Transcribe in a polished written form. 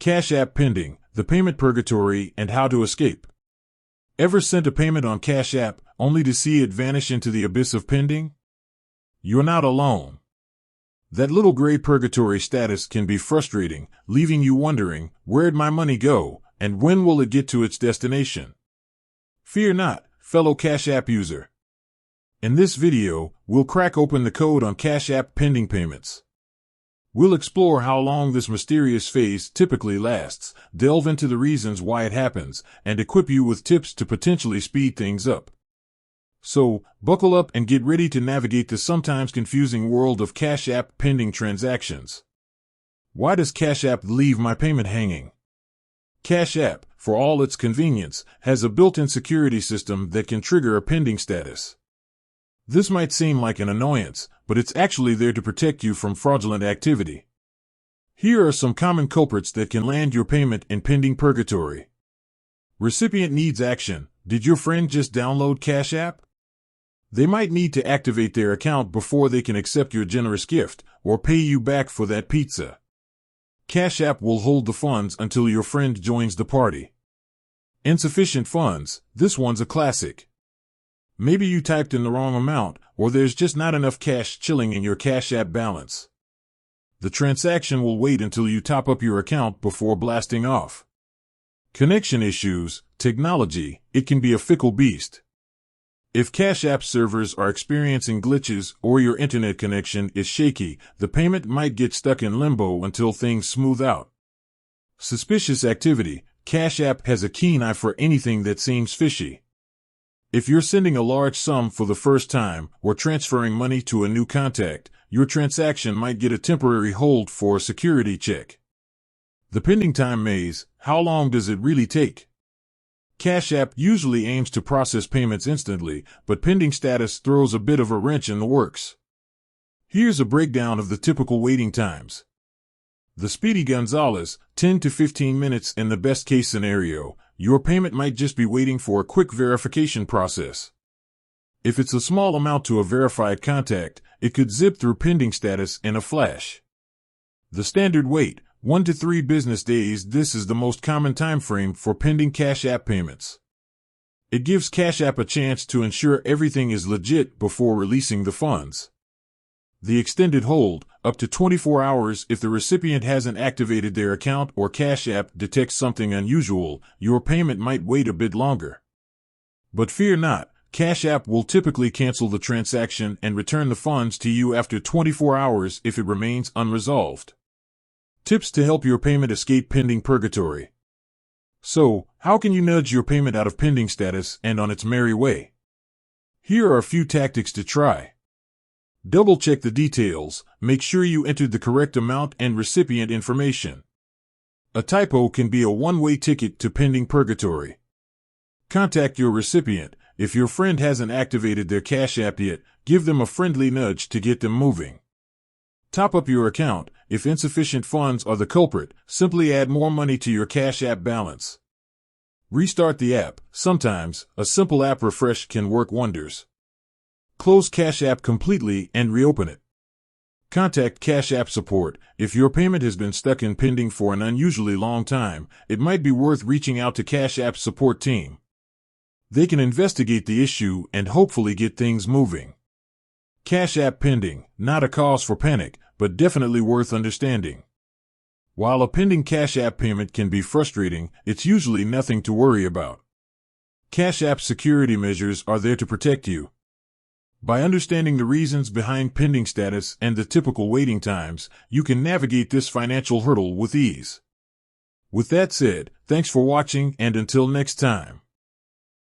Cash App pending, the payment purgatory, and how to escape. Ever sent a payment on Cash App only to see it vanish into the abyss of pending? You're not alone. That little gray purgatory status can be frustrating, leaving you wondering, where'd my money go, and when will it get to its destination? Fear not, fellow Cash App user. In this video, we'll crack open the code on Cash App pending payments. We'll explore how long this mysterious phase typically lasts, delve into the reasons why it happens, and equip you with tips to potentially speed things up. So, buckle up and get ready to navigate the sometimes confusing world of Cash App pending transactions. Why does Cash App leave my payment hanging? Cash App, for all its convenience, has a built-in security system that can trigger a pending status. This might seem like an annoyance, but it's actually there to protect you from fraudulent activity. Here are some common culprits that can land your payment in pending purgatory. Recipient needs action. Did your friend just download Cash App? They might need to activate their account before they can accept your generous gift or pay you back for that pizza. Cash App will hold the funds until your friend joins the party. Insufficient funds. This one's a classic. Maybe you typed in the wrong amount, or there's just not enough cash chilling in your Cash App balance. The transaction will wait until you top up your account before blasting off. Connection issues. Technology, it can be a fickle beast. If Cash App servers are experiencing glitches or your internet connection is shaky, the payment might get stuck in limbo until things smooth out. Suspicious activity. Cash App has a keen eye for anything that seems fishy. If you're sending a large sum for the first time or transferring money to a new contact, your transaction might get a temporary hold for a security check. The pending time maze. How long does it really take? Cash App usually aims to process payments instantly, but pending status throws a bit of a wrench in the works. Here's a breakdown of the typical waiting times. The Speedy Gonzalez, 10 to 15 minutes in the best case scenario. Your payment might just be waiting for a quick verification process. If it's a small amount to a verified contact, it could zip through pending status in a flash. The standard wait, 1 to 3 business days. This is the most common time frame for pending Cash App payments. It gives Cash App a chance to ensure everything is legit before releasing the funds. The extended hold, up to 24 hours. If the recipient hasn't activated their account or Cash App detects something unusual, your payment might wait a bit longer. But fear not, Cash App will typically cancel the transaction and return the funds to you after 24 hours if it remains unresolved. Tips to help your payment escape pending purgatory. So, how can you nudge your payment out of pending status and on its merry way? Here are a few tactics to try. Double-check the details. Make sure you entered the correct amount and recipient information. A typo can be a one-way ticket to pending purgatory. Contact your recipient. If your friend hasn't activated their Cash App yet, give them a friendly nudge to get them moving. Top up your account. If insufficient funds are the culprit, simply add more money to your Cash App balance. Restart the app. Sometimes, a simple app refresh can work wonders. Close Cash App completely and reopen it. Contact Cash App support. If your payment has been stuck in pending for an unusually long time, it might be worth reaching out to Cash App support team. They can investigate the issue and hopefully get things moving. Cash App pending, not a cause for panic, but definitely worth understanding. While a pending Cash App payment can be frustrating, it's usually nothing to worry about. Cash App security measures are there to protect you. By understanding the reasons behind pending status and the typical waiting times, you can navigate this financial hurdle with ease. With that said, thanks for watching and until next time.